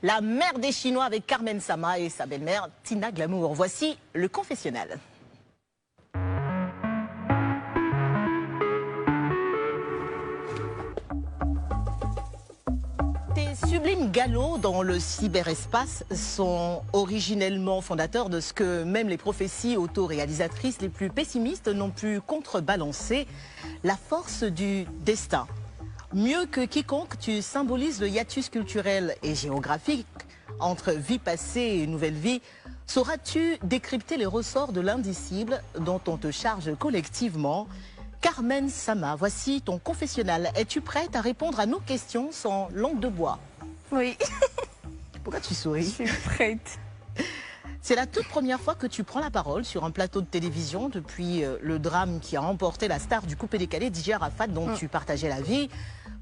la mère des Chinois avec Carmen Sama et sa belle-mère Tina Glamour. Voici le confessionnal. Ces sublimes galops dans le cyberespace sont originellement fondateurs de ce que même les prophéties autoréalisatrices les plus pessimistes n'ont pu contrebalancer, la force du destin. Mieux que quiconque, tu symbolises le hiatus culturel et géographique entre vie passée et nouvelle vie. Sauras-tu décrypter les ressorts de l'indicible dont on te charge collectivement? Carmen Sama, voici ton confessionnal. Es-tu prête à répondre à nos questions sans langue de bois? Oui. Pourquoi tu souris? Je suis prête. C'est la toute première fois que tu prends la parole sur un plateau de télévision depuis le drame qui a emporté la star du coupé-décalé, DJ Arafat, dont tu partageais la vie.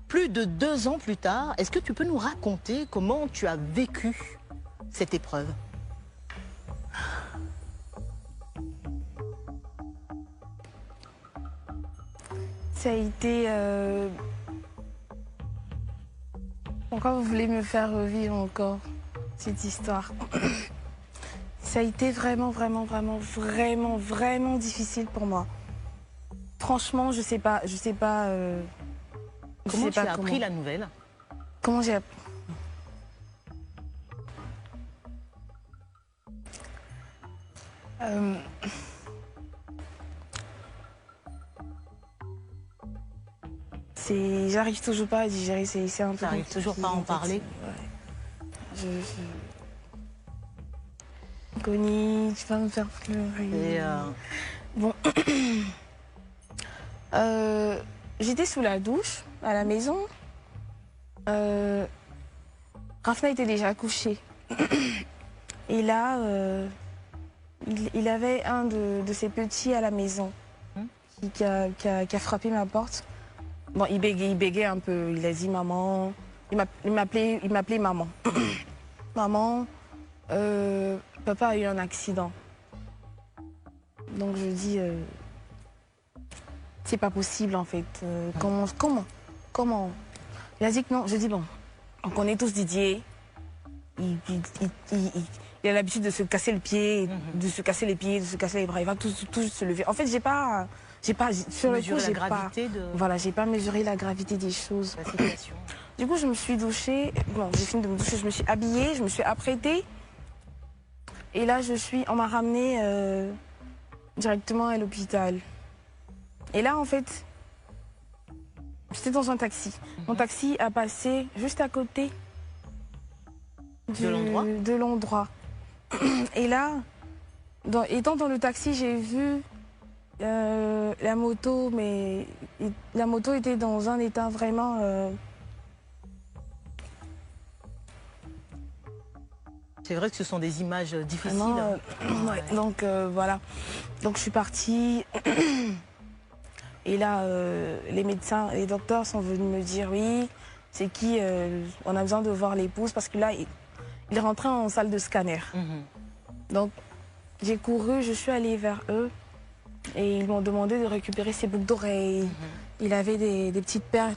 Plus de 2 ans plus tard, est-ce que tu peux nous raconter comment tu as vécu cette épreuve? Ça a été... Pourquoi vous voulez me faire revivre encore cette histoire? Ça a été vraiment difficile pour moi. Franchement, je sais pas. Comment tu as appris la nouvelle? Comment j'ai appris? J'arrive toujours pas à digérer, c'est un peu... J'arrive toujours pas à en parler. Ouais. Connie, tu vas me faire pleurer. Bon. J'étais sous la douche, à la maison. Rafna était déjà couché. Et là, il avait un de ses petits à la maison qui a frappé ma porte. Bon, il bégayait un peu. Il a dit maman. Il m'appelait maman. Maman, papa a eu un accident. Donc je dis, c'est pas possible en fait. Comment? Il a dit que non. Je dis bon, on connaît tous Didier. Il a l'habitude de se casser le pied, de se casser les pieds, de se casser les bras. Il va tout se lever. En fait, j'ai pas sur le coup, voilà, j'ai pas mesuré la gravité des choses. La situation. Du coup, je me suis douchée. Bon, j'ai fini de me doucher, je me suis habillée, je me suis apprêtée. Et là, on m'a ramenée directement à l'hôpital. Et là, en fait, j'étais dans un taxi. Mon taxi a passé juste à côté de l'endroit. Et là, étant dans le taxi, j'ai vu la moto, mais la moto était dans un état vraiment... C'est vrai que ce sont des images difficiles. Vraiment, ouais. Donc voilà. Donc je suis partie. Et là, les médecins, les docteurs sont venus me dire oui, c'est qui on a besoin de voir l'épouse parce que là, il rentrait en salle de scanner. Donc j'ai couru, je suis allée vers eux et ils m'ont demandé de récupérer ses boucles d'oreilles. Il avait des petites perles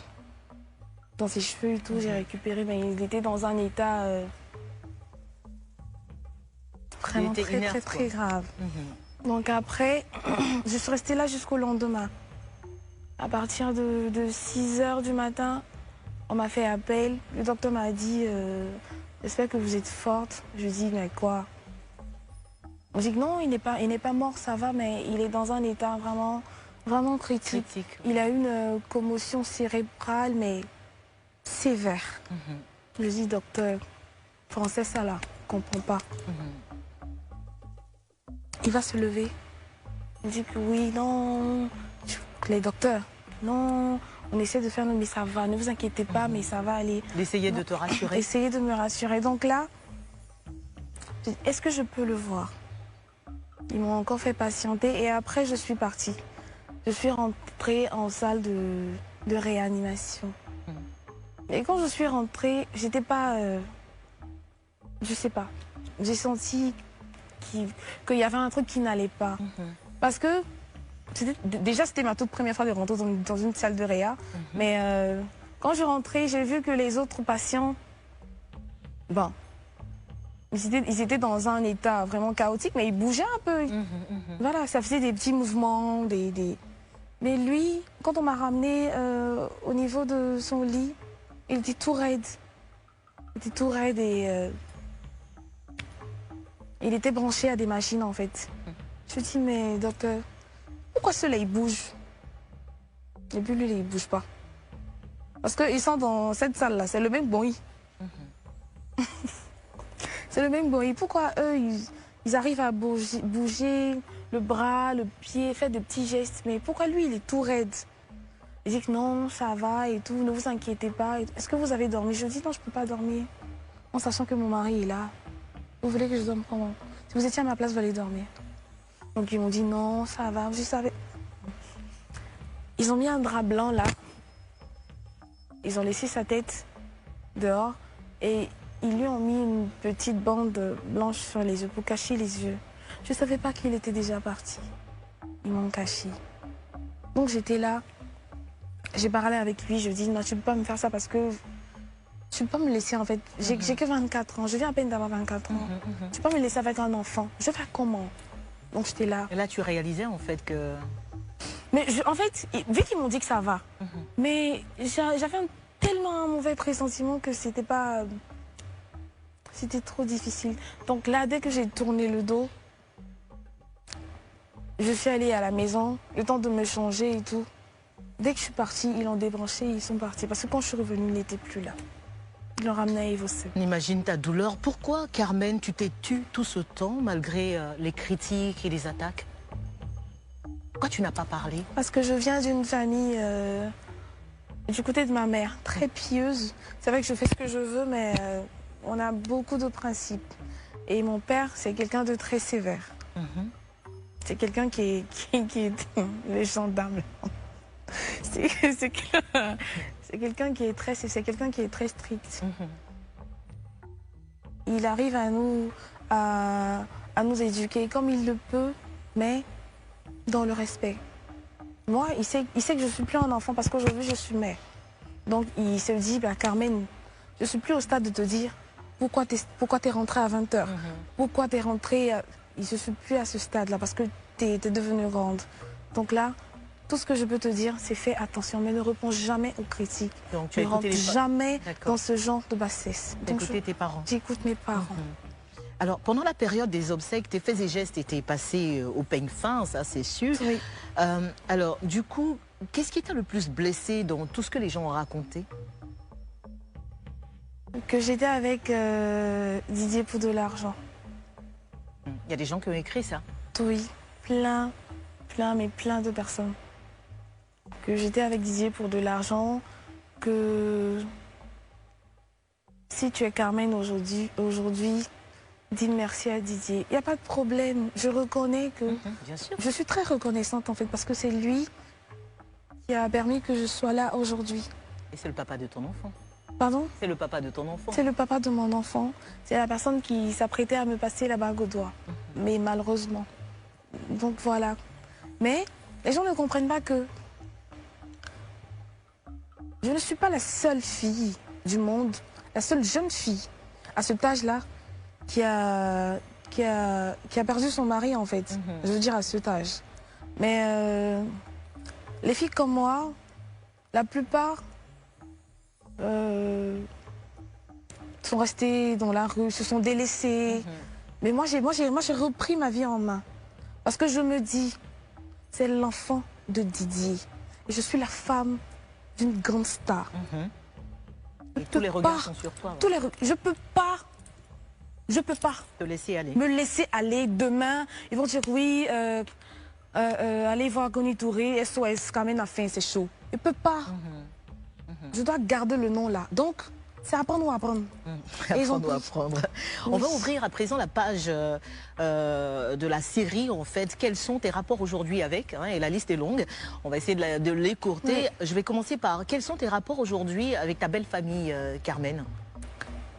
dans ses cheveux et tout, j'ai récupéré, mais il était dans un état vraiment très grave. Donc après, je suis restée là jusqu'au lendemain. À partir de 6 h du matin, on m'a fait appel. Le docteur m'a dit, j'espère que vous êtes forte. Je dis, mais quoi? On dit que non, il n'est pas mort, ça va, mais il est dans un état vraiment critique. Il a une commotion cérébrale, mais sévère. Je dis, docteur, français, ça là, je ne comprends pas. Il va se lever. Il dit que oui, non. Les docteurs, non, on essaie de faire, mais ça va, ne vous inquiétez pas, mais ça va aller. D'essayer de te rassurer. Essayer de me rassurer. Donc là, est-ce que je peux le voir? Ils m'ont encore fait patienter et après, je suis partie. Je suis rentrée en salle de réanimation. Et quand je suis rentrée, j'étais pas... je sais pas. J'ai senti qu'il y avait un truc qui n'allait pas. Parce que déjà, c'était ma toute première fois de rentrer dans une salle de réa. Mais quand je rentrais, j'ai vu que les autres patients, bon, Ils étaient dans un état vraiment chaotique, mais ils bougeaient un peu. Voilà, ça faisait des petits mouvements, Mais lui, quand on m'a ramené au niveau de son lit, il était tout raide. Il était tout raide et il était branché à des machines en fait. Je me dis, mais docteur, pourquoi ceux-là ils bougent? Et puis lui, il bouge pas. Parce qu'ils sont dans cette salle-là, c'est le même bruit. C'est le même bruit. Pourquoi eux, ils arrivent à bouger le bras, le pied, faire de petits gestes, mais pourquoi lui, il est tout raide? Il dit que non, ça va et tout, ne vous inquiétez pas. Est-ce que vous avez dormi? Je dis non, je ne peux pas dormir. En sachant que mon mari est là. Vous voulez que je dorme comment? Si vous étiez à ma place, vous allez dormir. Donc ils m'ont dit non, ça va, je savais. Ils ont mis un drap blanc là. Ils ont laissé sa tête dehors et ils lui ont mis une petite bande blanche sur les yeux pour cacher les yeux. Je ne savais pas qu'il était déjà parti. Ils m'ont caché. Donc j'étais là. J'ai parlé avec lui. Je lui ai dit non, tu ne peux pas me faire ça parce que tu ne peux pas me laisser en fait. J'ai que 24 ans. Je viens à peine d'avoir 24 ans. Tu ne peux pas me laisser avec un enfant. Je vais faire comment? Donc j'étais là. Et là, tu réalisais en fait que... Mais en fait, vu qu'ils m'ont dit que ça va, mais j'avais tellement un mauvais pressentiment que c'était pas... C'était trop difficile. Donc là, dès que j'ai tourné le dos, je suis allée à la maison, le temps de me changer et tout. Dès que je suis partie, ils l'ont débranché, ils sont partis. Parce que quand je suis revenue, il n'était plus là. Ils l'ont ramené à Evosé. On imagine ta douleur. Pourquoi, Carmen, tu t'es tue tout ce temps, malgré les critiques et les attaques? Pourquoi tu n'as pas parlé? Parce que je viens d'une famille du côté de ma mère, très pieuse. C'est vrai que je fais ce que je veux, mais on a beaucoup de principes. Et mon père, c'est quelqu'un de très sévère. C'est quelqu'un qui est les gendarmes. C'est quelqu'un qui est très, strict. Il arrive à nous éduquer comme il le peut, mais dans le respect. Moi, il sait que je ne suis plus un enfant parce qu'aujourd'hui, je suis mère. Donc, il se dit, bah, Carmen, je ne suis plus au stade de te dire pourquoi tu es rentrée à 20h. Pourquoi tu es rentrée... Je ne suis plus à ce stade-là parce que tu es devenue grande. Donc là, tout ce que je peux te dire, c'est fais attention, mais ne réponds jamais aux critiques. Donc, tu as ne rentre jamais dans ce genre de bassesse. Tu as écouté tes parents? J'écoute mes parents. Alors, pendant la période des obsèques, tes faits et gestes étaient passés au peigne fin, ça c'est sûr. Oui. Alors, du coup, qu'est-ce qui t'a le plus blessé dans tout ce que les gens ont raconté? Que j'étais avec Didier pour de l'argent. Il y a des gens qui ont écrit ça? Oui, plein de personnes. Que j'étais avec Didier pour de l'argent, que si tu es Carmen aujourd'hui, dis merci à Didier. Il n'y a pas de problème. Je reconnais que... bien sûr. Je suis très reconnaissante en fait parce que c'est lui qui a permis que je sois là aujourd'hui. Et c'est le papa de ton enfant? Pardon? C'est le papa de ton enfant? C'est le papa de mon enfant. C'est la personne qui s'apprêtait à me passer la bague au doigt. Mais malheureusement. Donc voilà. Mais les gens ne comprennent pas que je ne suis pas la seule fille du monde, la seule jeune fille à cet âge-là qui a perdu son mari en fait. Je veux dire à cet âge. Mais les filles comme moi, la plupart sont restées dans la rue, se sont délaissées. Mais moi j'ai repris ma vie en main. Parce que je me dis, c'est l'enfant de Didier. Et je suis la femme d'une grande star. Et tous les regards sont sur toi. Je peux pas te laisser aller. Me laisser aller. Demain, ils vont dire oui, allez voir Goni Touré, SOS, Carmen a faim, c'est chaud. Je peux pas. Je dois garder le nom là. Donc, c'est apprendre ou apprendre. Apprendre ou apprendre. On va ouvrir à présent la page de la série, en fait. Quels sont tes rapports aujourd'hui avec, et la liste est longue. On va essayer de l'écourter. Je vais commencer par, quels sont tes rapports aujourd'hui avec ta belle famille, Carmen?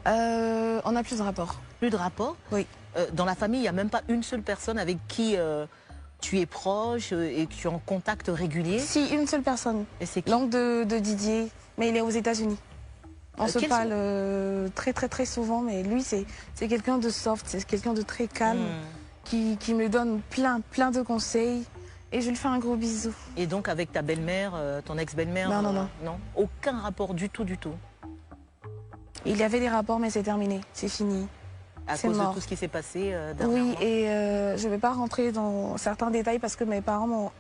On a plus de rapports. Plus de rapports? Oui. Dans la famille, il n'y a même pas une seule personne avec qui tu es proche et que tu es en contact régulier? Si, une seule personne. Et c'est qui? L'oncle de Didier, mais il est aux États-Unis. On se parle très souvent, mais lui, c'est quelqu'un de soft, c'est quelqu'un de très calme, qui me donne plein de conseils. Et je lui fais un gros bisou. Et donc avec ta belle-mère, ton ex-belle-mère? Non. Aucun rapport du tout. Il y avait des rapports, mais c'est terminé, c'est fini. À cause de tout ce qui s'est passé dernièrement. Oui, et je ne vais pas rentrer dans certains détails parce que mes parents m'ont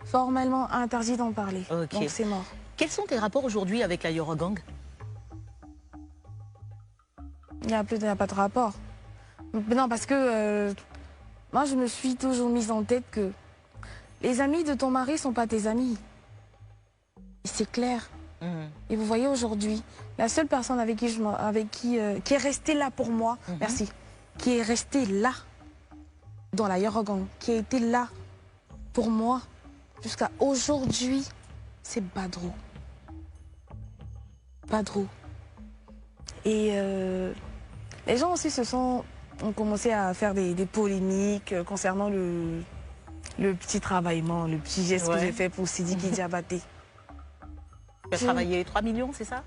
formellement interdit d'en parler. Okay. Donc c'est mort. Quels sont tes rapports aujourd'hui avec la Yoro Gang? Il n'y a pas de rapport. Non, parce que moi, je me suis toujours mise en tête que les amis de ton mari ne sont pas tes amis. C'est clair. Et vous voyez aujourd'hui, la seule personne qui est restée là pour moi, merci, qui est restée là, dans la Yoro Gang, qui a été là pour moi jusqu'à aujourd'hui, c'est Badru. Badru. Et les gens aussi ont commencé à faire des polémiques concernant le petit travaillement, le petit geste que j'ai fait pour Sidiki Diabaté. Tu as travaillé 3 millions, c'est ça?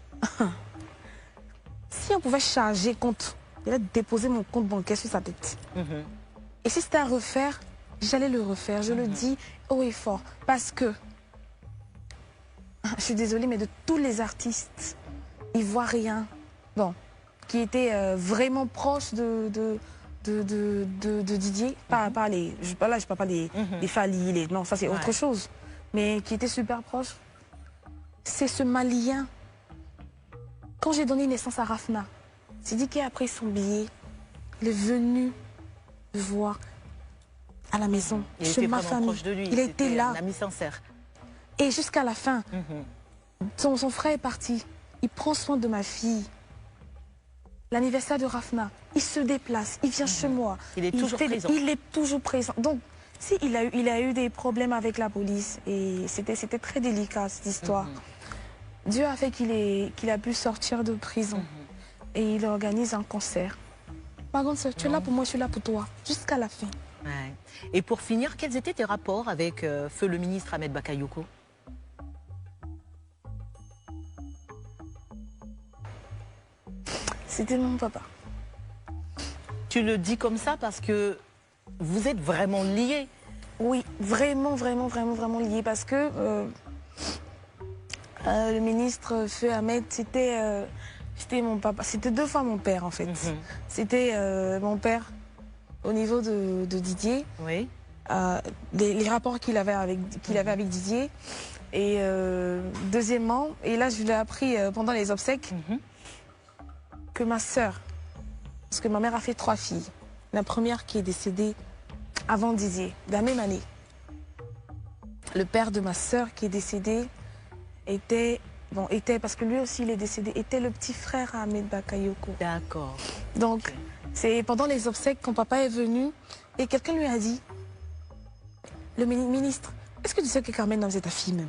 Si on pouvait charger compte, il a déposé mon compte bancaire sur sa tête. Et si c'était à refaire, j'allais le refaire. Je le dis haut et fort. Parce que, je suis désolée, mais de tous les artistes ivoiriens, bon, qui étaient vraiment proches de Didier, pas les, je parle pas des Fally, non, ça c'est autre chose, mais qui étaient super proches. C'est ce Malien. Quand j'ai donné naissance à Rafna, Sidiki a pris son billet. Il est venu me voir à la maison, chez ma famille. Proche de lui. Il était là. Un ami sincère. Et jusqu'à la fin, son frère est parti. Il prend soin de ma fille. L'anniversaire de Rafna, il se déplace, il vient chez moi. Il est toujours présent. Il est toujours présent. Donc, si il a eu des problèmes avec la police, et c'était très délicat cette histoire. Dieu a fait qu'il a pu sortir de prison et il organise un concert. Ma grande soeur, tu es là pour moi, je suis là pour toi, jusqu'à la fin. Ouais. Et pour finir, quels étaient tes rapports avec feu le ministre Ahmed Bakayoko? C'était mon papa. Tu le dis comme ça parce que vous êtes vraiment liés? Oui, vraiment liés parce que le ministre Feu Ahmed, c'était mon papa. C'était 2 fois mon père en fait. C'était mon père au niveau de Didier. Oui. Les rapports qu'il avait avec Didier. Et deuxièmement, et là je l'ai appris pendant les obsèques, que ma sœur, parce que ma mère a fait 3 filles. La première qui est décédée avant Didier, la même année. Le père de ma sœur qui est décédé était, parce que lui aussi il est décédé, était le petit frère à Ahmed Bakayoko. D'accord. Donc, c'est pendant les obsèques quand papa est venu et quelqu'un lui a dit, le ministre, est-ce que tu sais que Carmen c'est ta fille même?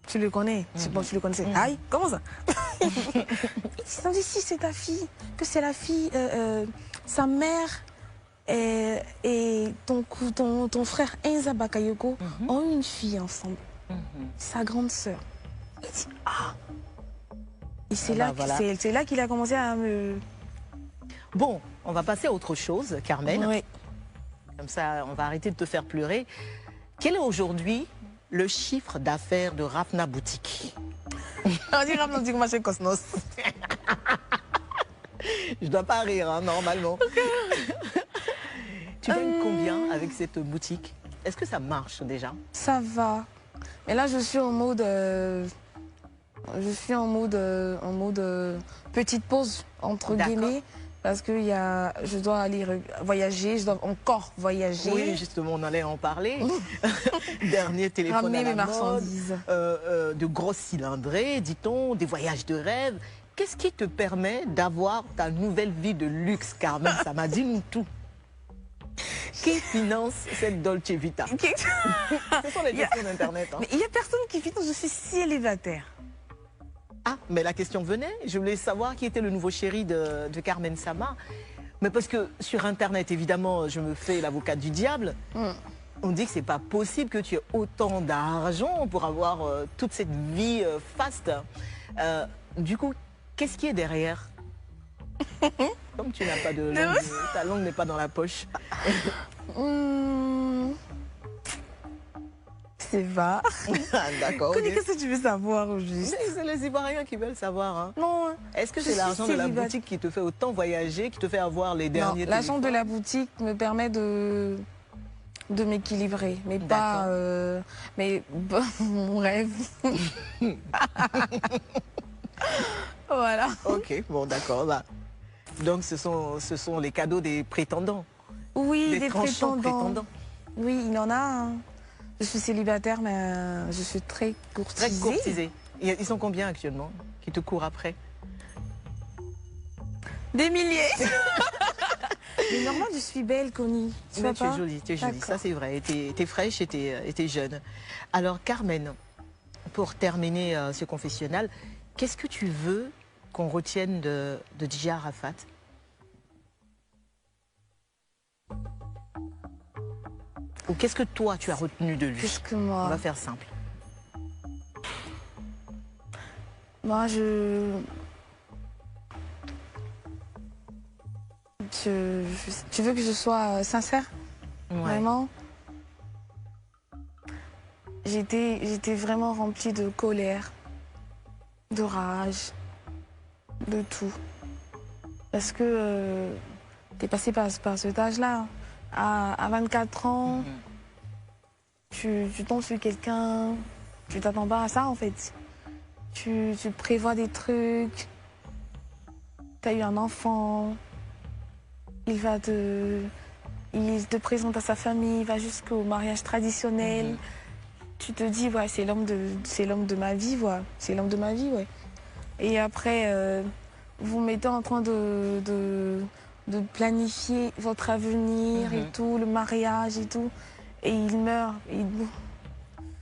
Tu le connais? Bon, tu le connaissais. Aïe, comment ça? Ils ont dit, si c'est ta fille, que c'est la fille, sa mère et ton frère Enza Bakayoko ont eu une fille ensemble. Sa grande sœur. Il dit, ah. Et c'est là qu'il a commencé à me... Bon, on va passer à autre chose, Carmen. Oui. Comme ça, on va arrêter de te faire pleurer. Quel est aujourd'hui le chiffre d'affaires de Rafna Boutique? On dit Rafna Boutique, machin Cosmos. Je dois pas rire, hein, normalement. Tu gagnes combien avec cette boutique? Est-ce que ça marche déjà? Ça va. Mais là, je suis en mode... petite pause, entre guillemets. Parce que je dois aller voyager, je dois encore voyager. Oui, justement, on allait en parler. Dernier téléphone ramener à la mes marchandises. De grosses cylindrées, dit-on, des voyages de rêve. Qu'est-ce qui te permet d'avoir ta nouvelle vie de luxe, Carmen? Ça m'a dit nous tout. Qui finance cette Dolce Vita? Ce sont les questions d'Internet. Hein. Mais il n'y a personne qui finance, je suis célibataire. Ah, mais la question venait. Je voulais savoir qui était le nouveau chéri de Carmen Sama. Mais parce que sur Internet, évidemment, je me fais l'avocate du diable. On dit que c'est pas possible que tu aies autant d'argent pour avoir toute cette vie faste. Du coup, qu'est-ce qui est derrière? Comme tu n'as pas de langue, ta langue n'est pas dans la poche. C'est va. D'accord. Okay. Qu'est-ce que tu veux savoir au juste? C'est les Ivoiriens qui veulent savoir. Hein. Non. Est-ce que c'est l'argent de la boutique qui te fait autant voyager, qui te fait avoir les derniers téléphones? L'argent de la boutique me permet de m'équilibrer, mais pas... mais bon, mon rêve. Voilà. Ok, bon d'accord. Bah. Donc ce sont les cadeaux des prétendants. Oui, des prétendants. Oui, il y en a. Hein. Je suis célibataire, mais je suis très courtisée. Très courtisée. Ils sont combien actuellement qui te courent après? Des milliers. Mais normalement, je suis belle, Connie. Tu es jolie, tu es jolie. Ça c'est vrai. Tu es fraîche et tu es jeune. Alors Carmen, pour terminer ce confessionnal, qu'est-ce que tu veux qu'on retienne de Dj Arafat? Ou qu'est-ce que toi tu as retenu de lui? Qu'est-ce que moi? On va faire simple. Moi, tu veux que je sois sincère? Ouais. Vraiment? J'étais vraiment remplie de colère, de rage, de tout. Parce que t'es passé par cet âge-là. À 24 ans, tu tombes sur quelqu'un, tu t'attends pas à ça en fait. Tu prévois des trucs, tu as eu un enfant, il te présente à sa famille, il va jusqu'au mariage traditionnel. Tu te dis, ouais, c'est l'homme de ma vie, ouais. C'est l'homme de ma vie, ouais. Et après, vous mettez en train de planifier votre avenir et tout, le mariage et tout, et il meurt.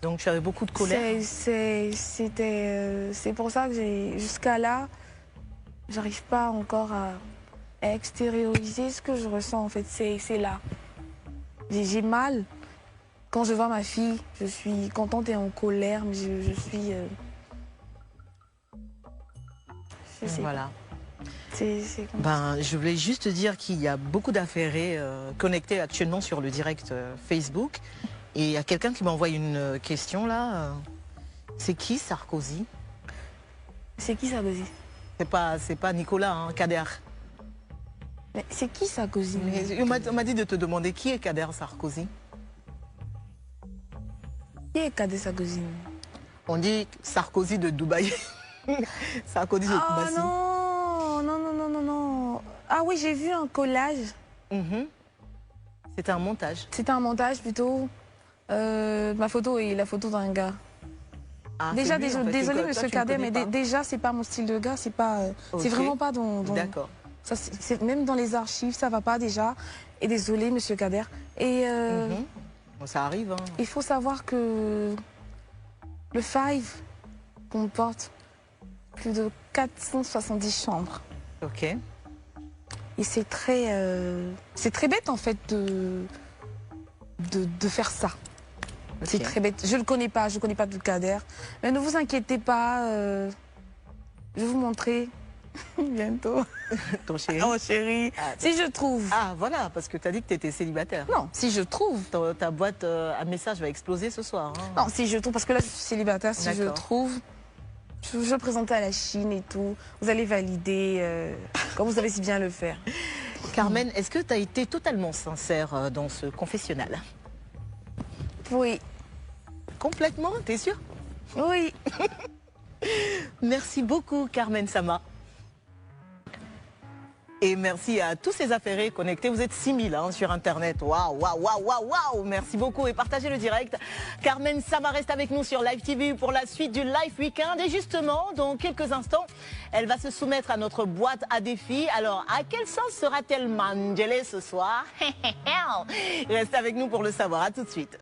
Donc tu avais beaucoup de colère. C'est pour ça que jusqu'à là, j'arrive pas encore à extérioriser ce que je ressens en fait. C'est là. J'ai mal. Quand je vois ma fille, je suis contente et en colère, mais je suis... je sais voilà. Pas. Je voulais juste dire qu'il y a beaucoup d'affairés connectés actuellement sur le direct Facebook. Et il y a quelqu'un qui m'envoie une question là. C'est qui Sarkozy? C'est qui Sarkozy? C'est pas Nicolas, hein, Kader. Mais c'est qui Sarkozy? On m'a dit de te demander qui est Kader Sarkozy. Qui est Kader Sarkozy? On dit Sarkozy de Dubaï. Sarkozy de Dubaï. Non. Ah oui, j'ai vu un collage. C'était un montage. C'était un montage plutôt. Ma photo et la photo d'un gars. Ah, déjà, désolé monsieur Kader, mais déjà c'est pas mon style de gars, c'est pas, c'est vraiment pas dans. D'accord. Même dans les archives, ça va pas déjà. Et désolé monsieur Kader. Et ça arrive. Hein. Il faut savoir que le Five comporte plus de 470 chambres. Ok. Et c'est très bête en fait de faire ça. Okay. C'est très bête. Je ne connais pas de Kader. Mais ne vous inquiétez pas, je vais vous montrer bientôt. Ton chéri? Oh chéri, si je trouve. Ah voilà, parce que tu as dit que tu étais célibataire. Non, si je trouve. Ta boîte à messages va exploser ce soir. Hein. Non, si je trouve, parce que là je suis célibataire, si je trouve. Je vais présenter à la Chine et tout. Vous allez valider, comme vous savez si bien le faire. Carmen, est-ce que tu as été totalement sincère dans ce confessionnal? Oui. Complètement, t'es sûre? Oui. Merci beaucoup, Carmen Sama. Et merci à tous ces affairés connectés. Vous êtes 6000 hein, sur Internet. Waouh, waouh, waouh, waouh, waouh. Merci beaucoup et partagez le direct. Carmen Sama reste avec nous sur Live TV pour la suite du Live Weekend. Et justement, dans quelques instants, elle va se soumettre à notre boîte à défis. Alors, à quelle sauce sera-t-elle mangelée ce soir? Reste avec nous pour le savoir. À tout de suite.